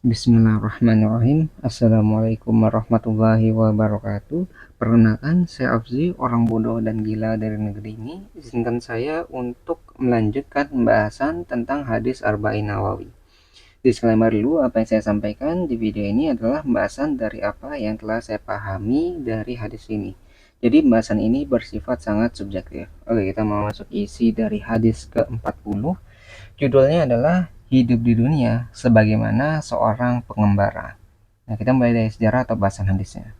Bismillahirrahmanirrahim. Assalamualaikum warahmatullahi wabarakatuh. Perkenalkan, saya Afzi, orang bodoh dan gila dari negeri ini. Izinkan saya untuk melanjutkan pembahasan tentang hadis Arba'in Nawawi. Disclaimer dulu, apa yang saya sampaikan di video ini adalah pembahasan dari apa yang telah saya pahami dari hadis ini. Jadi pembahasan ini bersifat sangat subjektif. Oke, kita mau masuk isi dari hadis ke-40. Judulnya adalah Hidup di Dunia Sebagaimana Seorang Pengembara. Nah, kita mulai dari sejarah atau bahasan hadisnya.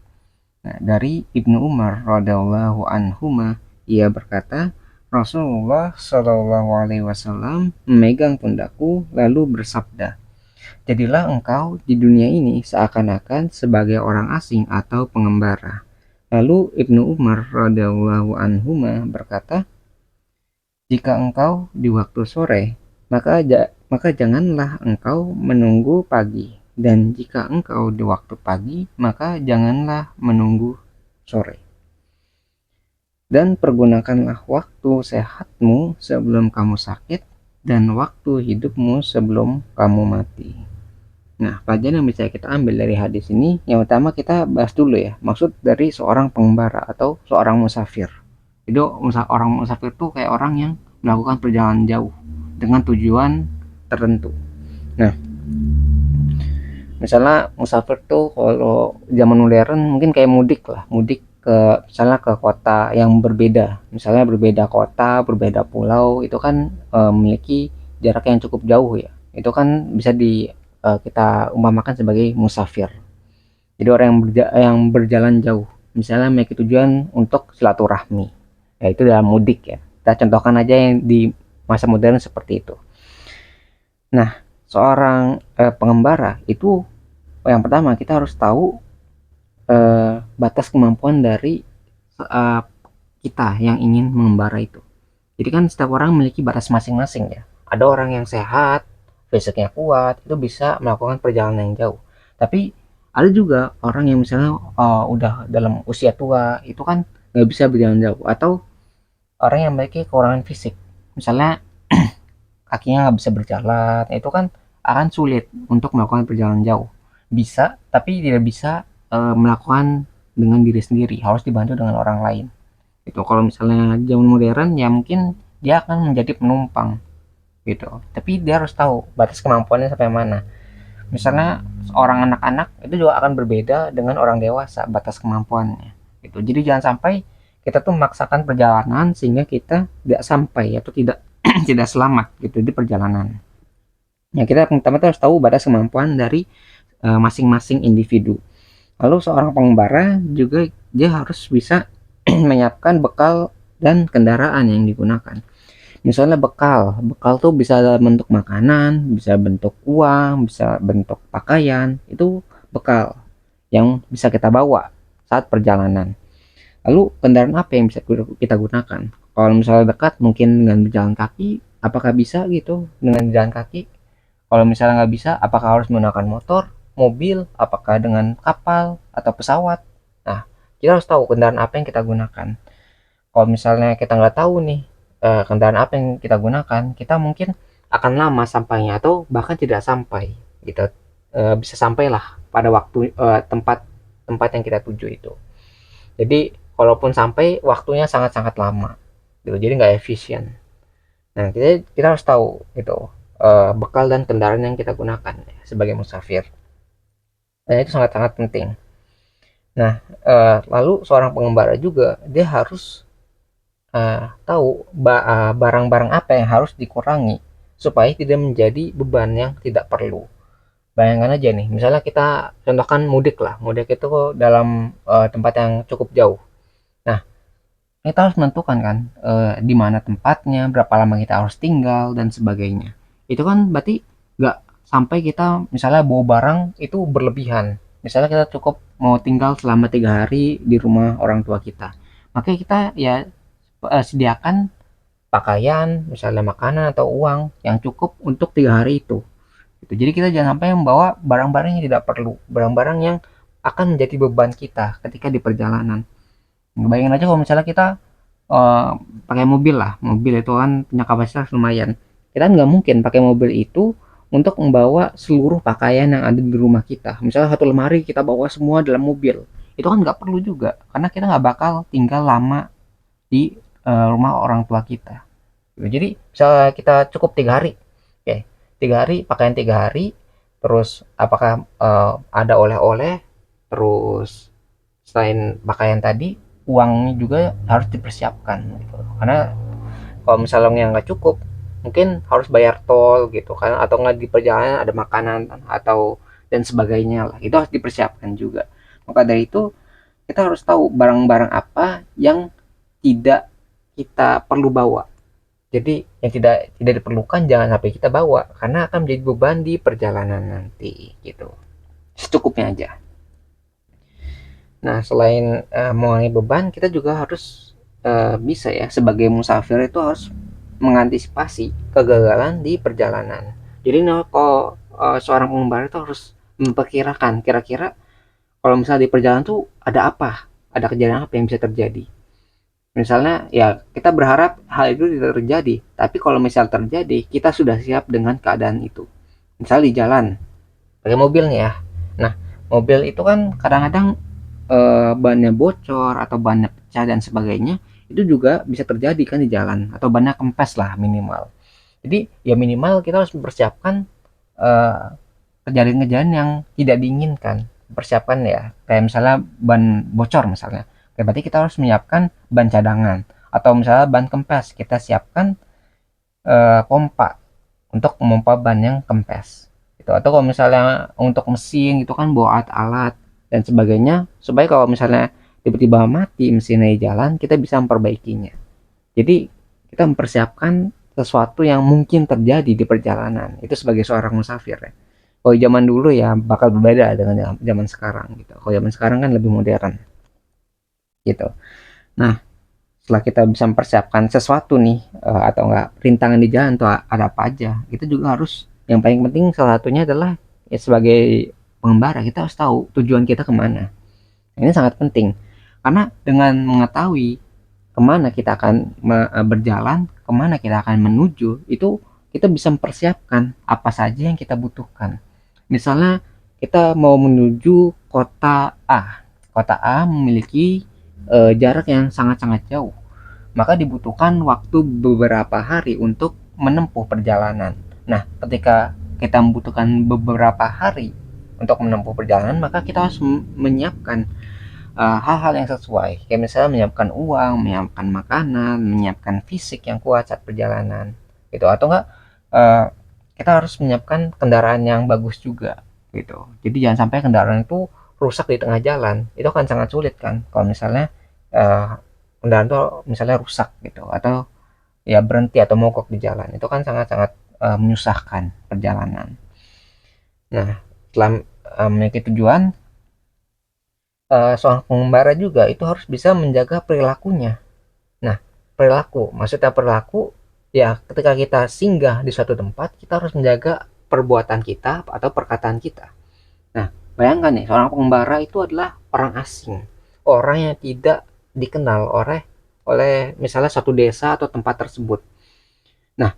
Nah, dari Ibnu Umar radhiyallahu anhuma, ia berkata, Rasulullah Shallallahu alaihi wasallam memegang pundakku lalu bersabda, "Jadilah engkau di dunia ini seakan-akan sebagai orang asing atau pengembara." Lalu Ibnu Umar radhiyallahu anhuma berkata, "Jika engkau di waktu sore, maka janganlah engkau menunggu pagi, dan jika engkau di waktu pagi, maka janganlah menunggu sore. Dan pergunakanlah waktu sehatmu sebelum kamu sakit, dan waktu hidupmu sebelum kamu mati." Nah, pelajaran yang bisa kita ambil dari hadis ini, yang utama kita bahas dulu ya, maksud dari seorang pengembara atau seorang musafir. Jadi orang musafir tuh kayak orang yang melakukan perjalanan jauh dengan tujuan tertentu. Nah, misalnya musafir tuh kalau zaman modern mungkin kayak mudik lah, mudik ke misalnya ke kota yang berbeda, misalnya berbeda kota, berbeda pulau, itu kan memiliki jarak yang cukup jauh ya. Itu kan bisa kita umpamakan sebagai musafir. Jadi orang yang berjalan jauh, misalnya memiliki tujuan untuk silaturahmi, ya itu dalam mudik ya. Kita contohkan aja yang di masa modern seperti itu. Nah, seorang pengembara itu yang pertama kita harus tahu batas kemampuan dari uh, kita yang ingin mengembara itu. Jadi kan setiap orang memiliki batas masing-masing ya. Ada orang yang sehat, fisiknya kuat, itu bisa melakukan perjalanan yang jauh. Tapi ada juga orang yang misalnya udah dalam usia tua, itu kan nggak bisa berjalan jauh. Atau orang yang memiliki kekurangan fisik, misalnya kakinya nggak bisa berjalan, itu kan akan sulit untuk melakukan perjalanan jauh. Bisa, tapi tidak bisa melakukan dengan diri sendiri, harus dibantu dengan orang lain. Itu kalau misalnya zaman modern ya mungkin dia akan menjadi penumpang gitu. Tapi dia harus tahu batas kemampuannya sampai mana. Misalnya seorang anak-anak itu juga akan berbeda dengan orang dewasa batas kemampuannya. Gitu. Jadi jangan sampai kita tuh memaksakan perjalanan sehingga kita tidak sampai atau tidak tidak selamat gitu di perjalanan. Ya kita pertama harus tahu batas kemampuan dari masing-masing individu. Lalu seorang pengembara juga dia harus bisa menyiapkan bekal dan kendaraan yang digunakan. Misalnya bekal tuh bisa dalam bentuk makanan, bisa bentuk uang, bisa bentuk pakaian, itu bekal yang bisa kita bawa saat perjalanan. Lalu kendaraan apa yang bisa kita gunakan? Kalau misalnya dekat mungkin dengan berjalan kaki, apakah bisa gitu dengan jalan kaki? Kalau misalnya nggak bisa, apakah harus menggunakan motor, mobil, apakah dengan kapal atau pesawat? Nah, kita harus tahu kendaraan apa yang kita gunakan. Kalau misalnya kita nggak tahu nih kendaraan apa yang kita gunakan, kita mungkin akan lama sampainya atau bahkan tidak sampai gitu. Bisa sampailah pada waktu tempat tempat yang kita tuju itu. Jadi kalaupun sampai waktunya sangat-sangat lama gitu, jadi nggak efisien. Nah, kita harus tahu gitu bekal dan kendaraan yang kita gunakan ya, sebagai musafir. Nah, itu sangat-sangat penting. Nah, lalu seorang pengembara juga dia harus tahu barang-barang apa yang harus dikurangi supaya tidak menjadi beban yang tidak perlu. Bayangkan aja nih, misalnya kita contohkan mudik lah, mudik itu dalam tempat yang cukup jauh. Nah, kita harus menentukan kan di mana tempatnya, berapa lama kita harus tinggal dan sebagainya. Itu kan berarti nggak sampai kita misalnya bawa barang itu berlebihan. Misalnya kita cukup mau tinggal selama 3 hari di rumah orang tua kita, maka kita ya sediakan pakaian, misalnya makanan atau uang yang cukup untuk 3 hari itu. Gitu. Jadi kita jangan sampai membawa barang-barang yang tidak perlu, barang-barang yang akan menjadi beban kita ketika di perjalanan. Bayangin aja kalau misalnya kita uh, pakai mobil lah, mobil itu kan punya kapasitas lumayan. Kita nggak mungkin pakai mobil itu untuk membawa seluruh pakaian yang ada di rumah kita. Misalnya satu lemari kita bawa semua dalam mobil, itu kan nggak perlu juga, karena kita nggak bakal tinggal lama di rumah orang tua kita. Jadi misalnya kita cukup 3 hari, oke, 3 hari pakaian 3 hari, terus apakah ada oleh-oleh, terus selain pakaian tadi uangnya juga harus dipersiapkan gitu. Karena kalau misalnya nggak cukup, mungkin harus bayar tol gitu kan, atau nggak di perjalanan ada makanan atau dan sebagainya lah, itu harus dipersiapkan juga. Maka dari itu kita harus tahu barang-barang apa yang tidak kita perlu bawa. Jadi yang tidak diperlukan jangan sampai kita bawa, karena akan menjadi beban di perjalanan nanti gitu. Secukupnya aja. Nah, selain mengurangi beban, kita juga harus bisa ya, sebagai musafir itu harus mengantisipasi kegagalan di perjalanan. Jadi nah, kalau seorang pengembara itu harus memperkirakan kira-kira kalau misalnya di perjalanan tuh ada apa, ada kejadian apa yang bisa terjadi. Misalnya ya kita berharap hal itu tidak terjadi, tapi kalau misal terjadi, kita sudah siap dengan keadaan itu. Misal di jalan, pakai mobil nih ya. Nah, mobil itu kan kadang-kadang bannya bocor atau bannya pecah dan sebagainya, itu juga bisa terjadi kan di jalan, atau bannya kempes lah minimal. Jadi ya minimal kita harus mempersiapkan eh, kejadian-kejadian yang tidak diinginkan. Persiapkan ya, kayak misalnya ban bocor misalnya. Oke, berarti kita harus menyiapkan ban cadangan, atau misalnya ban kempes, kita siapkan pompa untuk memompa ban yang kempes. Gitu. Atau kalau misalnya untuk mesin itu kan bawa alat-alat dan sebagainya, supaya kalau misalnya tiba-tiba mati mesinnya di jalan, kita bisa memperbaikinya. Jadi kita mempersiapkan sesuatu yang mungkin terjadi di perjalanan itu sebagai seorang musafir ya. Kalau zaman dulu ya bakal berbeda dengan zaman sekarang gitu. Kalau zaman sekarang kan lebih modern gitu. Nah, setelah kita bisa mempersiapkan sesuatu nih atau enggak rintangan di jalan tuh ada apa aja, kita juga harus, yang paling penting salah satunya adalah ya sebagai pengembara kita harus tahu tujuan kita kemana. Ini sangat penting karena dengan mengetahui kemana kita akan berjalan, kemana kita akan menuju, itu kita bisa mempersiapkan apa saja yang kita butuhkan. Misalnya kita mau menuju kota A, kota A memiliki jarak yang sangat-sangat jauh, maka dibutuhkan waktu beberapa hari untuk menempuh perjalanan. Nah, ketika kita membutuhkan beberapa hari untuk menempuh perjalanan, maka kita harus menyiapkan hal-hal yang sesuai, kayak misalnya menyiapkan uang, menyiapkan makanan, menyiapkan fisik yang kuat saat perjalanan gitu, atau enggak uh, kita harus menyiapkan kendaraan yang bagus juga gitu. Jadi jangan sampai kendaraan itu rusak di tengah jalan, itu akan sangat sulit kan kalau misalnya uh, kendaraan itu misalnya rusak gitu, atau ya berhenti atau mogok di jalan, itu kan sangat-sangat menyusahkan perjalanan. Nah, setelah memiliki tujuan, seorang pengembara juga itu harus bisa menjaga perilakunya. Nah, perilaku, maksudnya perilaku, ya ketika kita singgah di suatu tempat, kita harus menjaga perbuatan kita atau perkataan kita. Nah, bayangkan nih, seorang pengembara itu adalah orang asing, orang yang tidak dikenal oleh misalnya suatu desa atau tempat tersebut. Nah,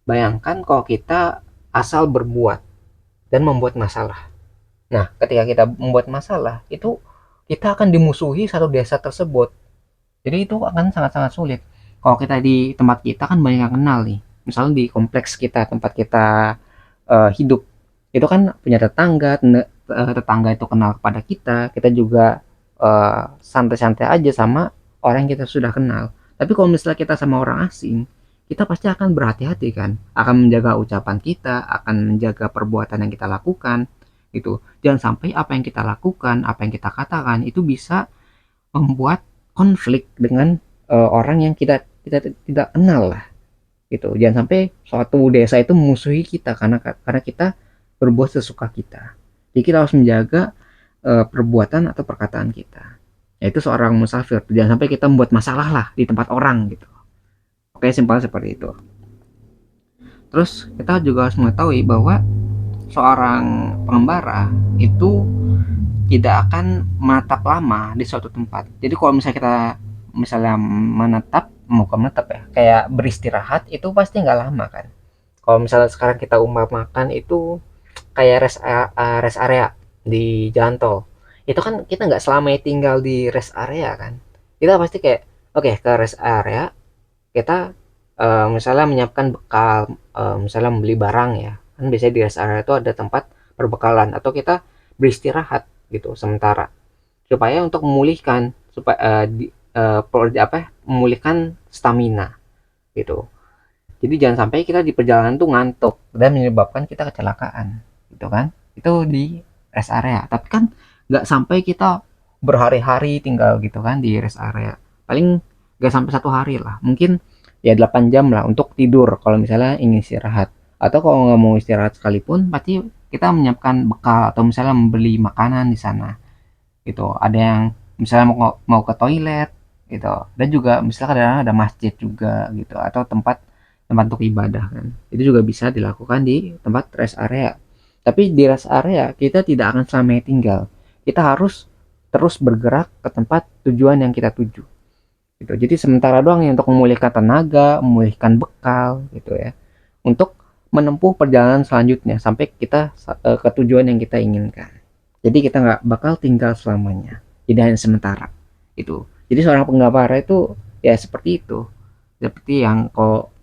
bayangkan kalau kita asal berbuat dan membuat masalah. Nah, ketika kita membuat masalah, itu kita akan dimusuhi satu desa tersebut. Jadi itu akan sangat-sangat sulit. Kalau kita di tempat kita kan banyak yang kenal nih. Misalnya di kompleks kita, tempat kita hidup, itu kan punya tetangga, tetangga itu kenal kepada kita juga santai-santai aja sama orang yang kita sudah kenal. Tapi kalau misalnya kita sama orang asing, kita pasti akan berhati-hati kan, akan menjaga ucapan kita, akan menjaga perbuatan yang kita lakukan, gitu. Jangan sampai apa yang kita lakukan, apa yang kita katakan itu bisa membuat konflik dengan orang yang kita tidak kenal lah, gitu. Jangan sampai suatu desa itu memusuhi kita karena kita berbuat sesuka kita. Jadi kita harus menjaga perbuatan atau perkataan kita. Yaitu seorang musafir, jangan sampai kita membuat masalah lah di tempat orang gitu. Oke, simpel seperti itu. Terus kita juga harus mengetahui bahwa seorang pengembara itu tidak akan menetap lama di suatu tempat. Jadi kalau misalnya kita misalnya menetap, bukan menetap ya, kayak beristirahat, itu pasti nggak lama kan. Kalau misalnya sekarang kita umpamakan itu kayak rest area di jalan tol, itu kan kita nggak selamanya tinggal di rest area kan. Kita pasti kayak oke ke rest area, kita misalnya menyiapkan bekal, misalnya membeli barang ya kan, biasanya di rest area itu ada tempat perbekalan atau kita beristirahat gitu sementara, supaya untuk memulihkan supaya memulihkan stamina gitu. Jadi jangan sampai kita di perjalanan tuh ngantuk dan menyebabkan kita kecelakaan gitu kan. Itu di rest area, tapi kan nggak sampai kita berhari-hari tinggal gitu kan di rest area. Paling nggak sampai 1 hari lah, mungkin ya 8 jam lah untuk tidur kalau misalnya ingin istirahat. Atau kalau nggak mau istirahat sekalipun, pasti kita menyiapkan bekal atau misalnya membeli makanan di sana gitu. Ada yang misalnya mau mau ke toilet gitu, dan juga misalnya kadang ada masjid juga gitu, atau tempat tempat untuk ibadah kan, itu juga bisa dilakukan di tempat rest area. Tapi di rest area kita tidak akan selamanya tinggal, kita harus terus bergerak ke tempat tujuan yang kita tuju gitu. Jadi sementara doang ya, untuk memulihkan tenaga, memulihkan bekal gitu ya, untuk menempuh perjalanan selanjutnya sampai kita ke tujuan yang kita inginkan. Jadi kita nggak bakal tinggal selamanya, jadi hanya sementara itu. Jadi seorang penggambar itu ya seperti itu, seperti yang kalau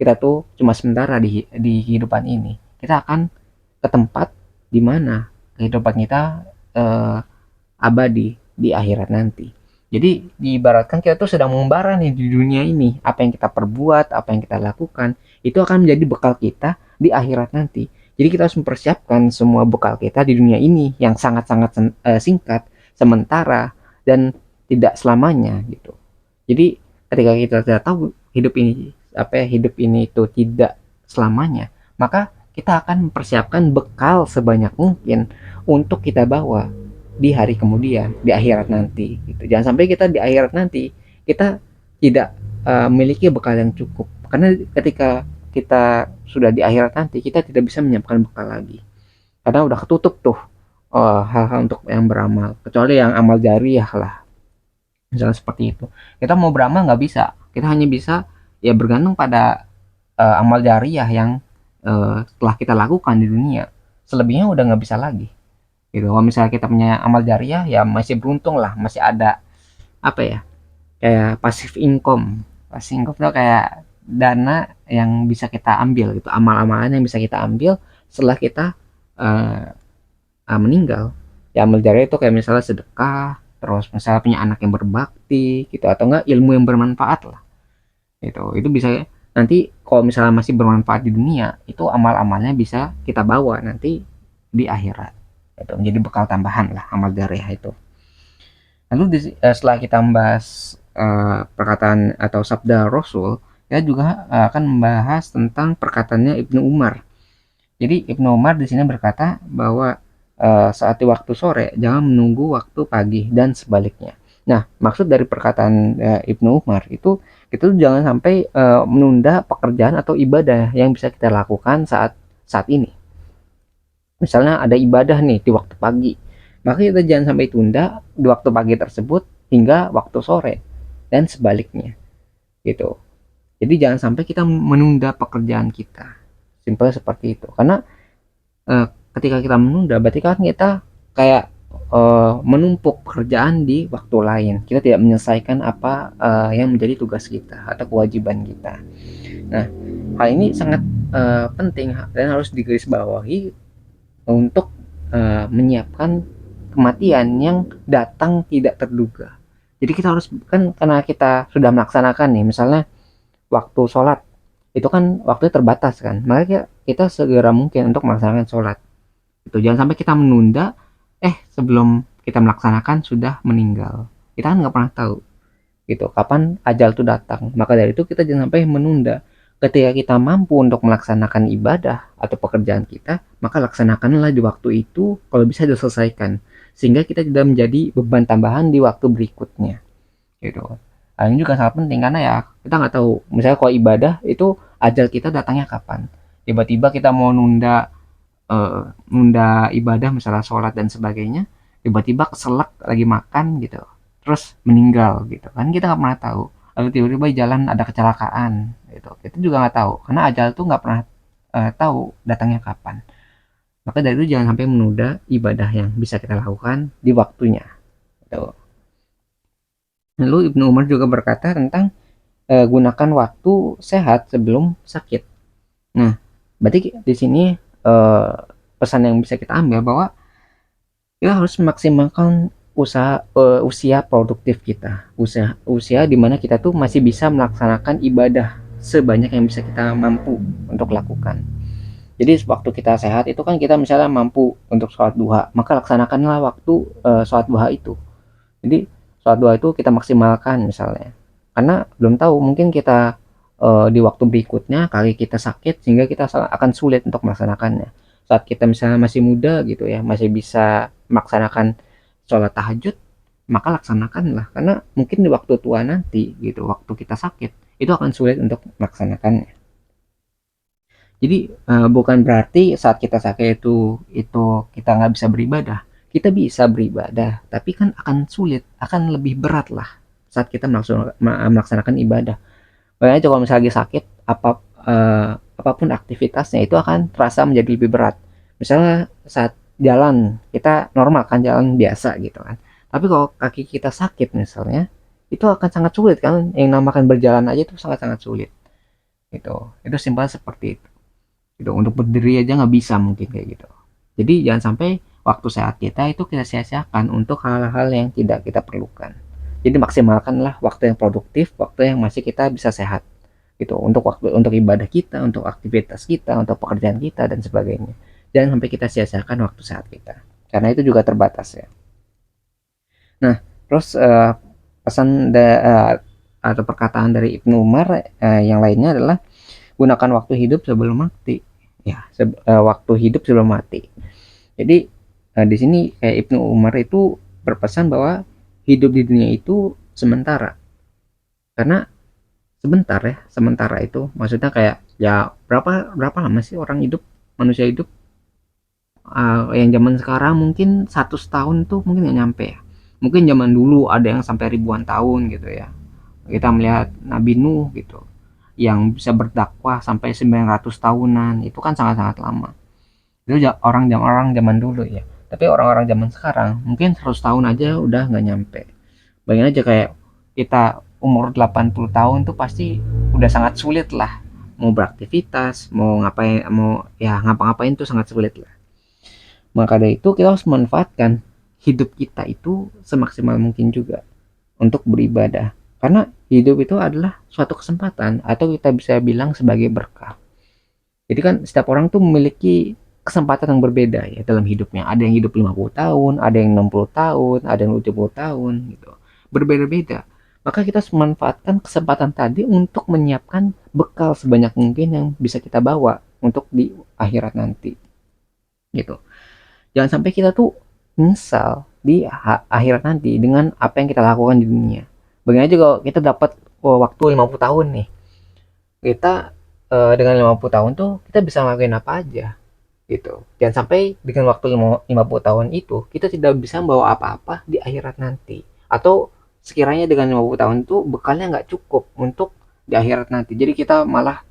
kita tuh cuma sementara di kehidupan ini, kita akan ke tempat di mana kehidupan kita eh, abadi di akhirat nanti. Jadi diibaratkan kita tuh sedang mengembara nih di dunia ini, apa yang kita perbuat, apa yang kita lakukan, itu akan menjadi bekal kita di akhirat nanti. Jadi kita harus mempersiapkan semua bekal kita di dunia ini yang sangat-sangat singkat, sementara, dan tidak selamanya gitu. Jadi ketika kita tidak tahu hidup ini itu tidak selamanya, maka kita akan mempersiapkan bekal sebanyak mungkin untuk kita bawa di hari kemudian, di akhirat nanti gitu. Jangan sampai kita di akhirat nanti kita tidak memiliki bekal yang cukup, karena ketika kita sudah di akhirat nanti kita tidak bisa menyiapkan bekal lagi karena udah ketutup tuh hal-hal untuk yang beramal, kecuali yang amal jariah lah, misalnya seperti itu. Kita mau beramal nggak bisa, kita hanya bisa ya bergantung pada amal jariah yang telah kita lakukan di dunia. Selebihnya udah nggak bisa lagi gitu. Kalau misalnya kita punya amal jariah ya masih beruntung lah, masih ada apa ya, kayak passive income tuh kayak dana yang bisa kita ambil gitu, amal-amalan yang bisa kita ambil setelah kita uh, meninggal. Ya amal jariah itu kayak misalnya sedekah, terus misalnya punya anak yang berbakti gitu, atau enggak ilmu yang bermanfaat lah gitu. Itu bisa nanti kalau misalnya masih bermanfaat di dunia, itu amal-amalnya bisa kita bawa nanti di akhirat, itu menjadi bekal tambahan lah amal jariah itu. Lalu setelah kita membahas perkataan atau sabda Rasul, kita juga akan membahas tentang perkataannya Ibnu Umar. Jadi Ibnu Umar di sini berkata bahwa saat di waktu sore jangan menunggu waktu pagi dan sebaliknya. Nah, maksud dari perkataan Ibnu Umar itu kita tuh jangan sampai menunda pekerjaan atau ibadah yang bisa kita lakukan saat saat ini. Misalnya ada ibadah nih di waktu pagi, maka kita jangan sampai tunda di waktu pagi tersebut hingga waktu sore dan sebaliknya gitu. Jadi jangan sampai kita menunda pekerjaan kita, simpel seperti itu. Karena ketika kita menunda berarti kan kita kayak menumpuk pekerjaan di waktu lain, kita tidak menyelesaikan apa yang menjadi tugas kita atau kewajiban kita. Nah, hal ini sangat penting dan harus digarisbawahi untuk menyiapkan kematian yang datang tidak terduga. Jadi kita harus kan, karena kita sudah melaksanakan nih, misalnya waktu sholat itu kan waktunya terbatas kan, maka kita segera mungkin untuk melaksanakan sholat. Itu jangan sampai kita menunda, sebelum kita melaksanakan sudah meninggal. Kita kan nggak pernah tahu gitu kapan ajal itu datang. Maka dari itu kita jangan sampai menunda. Ketika kita mampu untuk melaksanakan ibadah atau pekerjaan kita, maka laksanakanlah di waktu itu, kalau bisa diselesaikan, sehingga kita tidak menjadi beban tambahan di waktu berikutnya gitu. Nah, ini juga sangat penting karena ya kita nggak tahu, misalnya kalau ibadah itu ajal kita datangnya kapan, tiba-tiba kita mau nunda ibadah misalnya sholat dan sebagainya, tiba-tiba keselak lagi makan gitu terus meninggal gitu kan, kita nggak pernah tahu. Lalu tiba-tiba di jalan ada kecelakaan gitu, kita juga nggak tahu karena ajal tuh nggak pernah tahu datangnya kapan. Maka dari itu jangan sampai menunda ibadah yang bisa kita lakukan di waktunya. Gitu. Lalu Ibnu Umar juga berkata tentang gunakan waktu sehat sebelum sakit. Nah, berarti di sini eh, pesan yang bisa kita ambil bahwa kita harus memaksimalkan usia produktif kita, usia di mana kita tuh masih bisa melaksanakan ibadah sebanyak yang bisa kita mampu untuk lakukan. Jadi waktu kita sehat itu kan kita misalnya mampu untuk sholat duha, maka laksanakanlah waktu sholat duha itu. Jadi sholat duha itu kita maksimalkan misalnya, karena belum tahu mungkin kita di waktu berikutnya kali kita sakit sehingga kita akan sulit untuk melaksanakannya. Saat kita misalnya masih muda gitu ya, masih bisa melaksanakan sholat tahajud, maka laksanakanlah, karena mungkin di waktu tua nanti gitu, waktu kita sakit itu akan sulit untuk melaksanakannya. Jadi bukan berarti saat kita sakit itu kita nggak bisa beribadah. Kita bisa beribadah, tapi kan akan sulit, akan lebih berat lah saat kita melaksanakan ibadah. Makanya kalau misalnya lagi sakit, apapun aktivitasnya itu akan terasa menjadi lebih berat. Misalnya saat jalan, kita normal kan jalan biasa gitu kan. Tapi kalau kaki kita sakit misalnya, itu akan sangat sulit kan. Yang namakan berjalan aja itu sangat-sangat sulit. Gitu. Itu simpel seperti itu. Gitu. Untuk berdiri aja nggak bisa mungkin kayak gitu. Jadi jangan sampai waktu sehat kita itu kita sia-siakan untuk hal-hal yang tidak kita perlukan. Jadi maksimalkanlah waktu yang produktif, waktu yang masih kita bisa sehat gitu, untuk waktu untuk ibadah kita, untuk aktivitas kita, untuk pekerjaan kita dan sebagainya. Jangan sampai kita sia-siakan waktu sehat kita, karena itu juga terbatas ya. Nah, terus pesan atau perkataan dari Ibnu Umar yang lainnya adalah gunakan waktu hidup sebelum mati. Ya, waktu hidup sebelum mati. Jadi di sini Ibnu Umar itu berpesan bahwa hidup di dunia itu sementara. Karena sebentar ya, sementara itu maksudnya kayak ya berapa berapa lama sih orang hidup, manusia hidup. Yang zaman sekarang mungkin 100 tahun tuh mungkin nggak nyampe ya. Mungkin zaman dulu ada yang sampai ribuan tahun gitu ya. Kita melihat Nabi Nuh gitu yang bisa berdakwah sampai 900 tahunan, itu kan sangat-sangat lama. Itu orang zaman dulu ya. Tapi orang-orang zaman sekarang mungkin 100 tahun aja udah nggak nyampe. Bayangin aja kayak kita umur 80 tahun tuh pasti udah sangat sulit lah mau beraktivitas, mau ngapain, mau ya ngapa-ngapain tuh sangat sulit lah. Maka dari itu kita harus memanfaatkan hidup kita itu semaksimal mungkin juga untuk beribadah. Karena hidup itu adalah suatu kesempatan atau kita bisa bilang sebagai berkah. Jadi kan setiap orang tuh memiliki kesempatan yang berbeda ya dalam hidupnya. Ada yang hidup 50 tahun, ada yang 60 tahun, ada yang 70 tahun gitu. Berbeda-beda. Maka kita harus memanfaatkan kesempatan tadi untuk menyiapkan bekal sebanyak mungkin yang bisa kita bawa untuk di akhirat nanti. Gitu. Jangan sampai kita tuh menyesal di akhirat nanti dengan apa yang kita lakukan di dunia. Bagaimana juga kalau kita dapat waktu 50 tahun nih. Kita dengan 50 tahun tuh kita bisa ngelakuin apa aja gitu. Jangan sampai dengan waktu 50 tahun itu kita tidak bisa membawa apa-apa di akhirat nanti. Atau sekiranya dengan 50 tahun itu bekalnya nggak cukup untuk di akhirat nanti. Jadi kita malah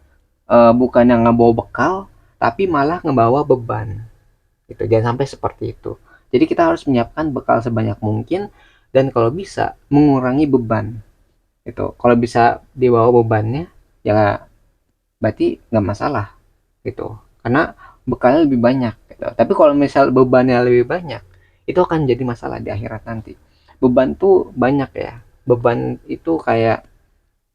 bukan yang ngebawa bekal, tapi malah ngebawa beban gitu. Jangan sampai seperti itu. Jadi kita harus menyiapkan bekal sebanyak mungkin dan kalau bisa mengurangi beban gitu. Kalau bisa dibawa bebannya ya berarti nggak masalah gitu, karena bekalnya lebih banyak gitu. Tapi kalau misal bebannya lebih banyak itu akan jadi masalah di akhirat nanti. Beban tuh banyak ya, beban itu kayak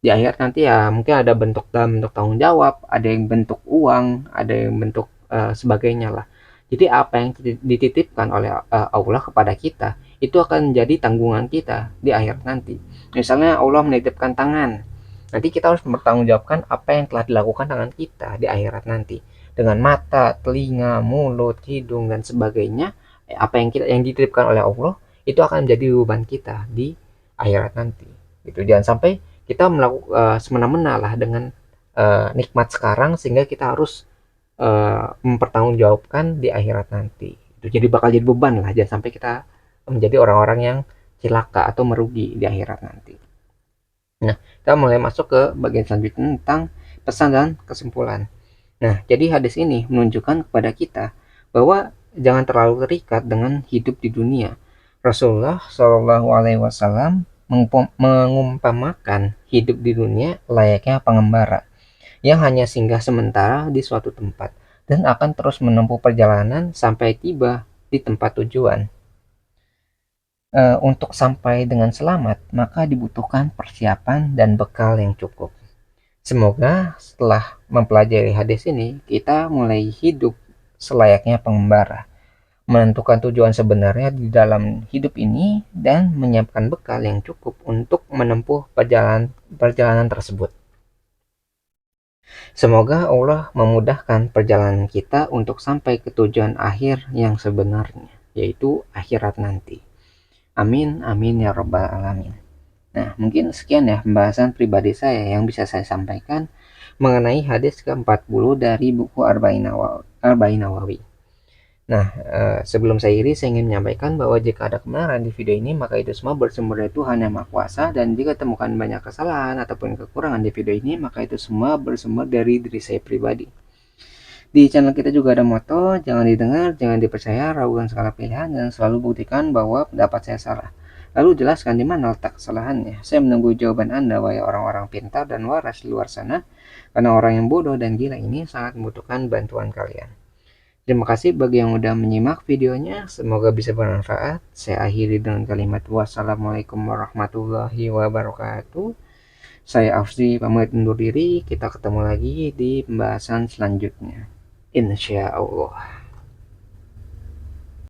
di akhirat nanti ya mungkin ada bentuk dalam bentuk tanggung jawab, ada yang bentuk uang, ada yang bentuk sebagainya lah. Jadi apa yang dititipkan oleh Allah kepada kita itu akan jadi tanggungan kita di akhirat nanti. Misalnya Allah menitipkan tangan, nanti kita harus mempertanggungjawabkan apa yang telah dilakukan tangan kita di akhirat nanti. Dengan mata, telinga, mulut, hidung dan sebagainya, apa yang dititipkan oleh Allah itu akan menjadi beban kita di akhirat nanti. Gitu. Jangan sampai kita melakukan semena-mena lah dengan nikmat sekarang sehingga kita harus mempertanggungjawabkan di akhirat nanti. Itu jadi bakal jadi beban lah. Jangan sampai kita menjadi orang-orang yang celaka atau merugi di akhirat nanti. Nah, kita mulai masuk ke bagian selanjutnya tentang pesan dan kesimpulan. Nah, jadi hadis ini menunjukkan kepada kita bahwa jangan terlalu terikat dengan hidup di dunia. Rasulullah Shallallahu Alaihi Wasallam mengumpamakan hidup di dunia layaknya pengembara yang hanya singgah sementara di suatu tempat dan akan terus menempuh perjalanan sampai tiba di tempat tujuan. Untuk sampai dengan selamat, maka dibutuhkan persiapan dan bekal yang cukup. Semoga setelah mempelajari hadis ini, kita mulai hidup selayaknya pengembara, menentukan tujuan sebenarnya di dalam hidup ini, dan menyiapkan bekal yang cukup untuk menempuh perjalanan tersebut. Semoga Allah memudahkan perjalanan kita untuk sampai ke tujuan akhir yang sebenarnya, yaitu akhirat nanti. Amin, amin ya rabbal alamin. Nah, mungkin sekian ya pembahasan pribadi saya yang bisa saya sampaikan mengenai hadis ke-40 dari buku Arba'in Nawawi. Nah, sebelum saya iri, saya ingin menyampaikan bahwa jika ada kebenaran di video ini, maka itu semua bersumber dari Tuhan Yang Maha Kuasa, dan jika temukan banyak kesalahan ataupun kekurangan di video ini, maka itu semua bersumber dari diri saya pribadi. Di channel kita juga ada moto, jangan didengar, jangan dipercaya, ragukan segala pilihan, dan selalu buktikan bahwa pendapat saya salah. Lalu jelaskan di mana letak kesalahannya. Saya menunggu jawaban Anda, wahai orang-orang pintar dan waras di luar sana, karena orang yang bodoh dan gila ini sangat membutuhkan bantuan kalian. Terima kasih bagi yang udah menyimak videonya, semoga bisa bermanfaat. Saya akhiri dengan kalimat wassalamualaikum warahmatullahi wabarakatuh. Saya Afzi pamit undur diri, kita ketemu lagi di pembahasan selanjutnya. Insya Allah.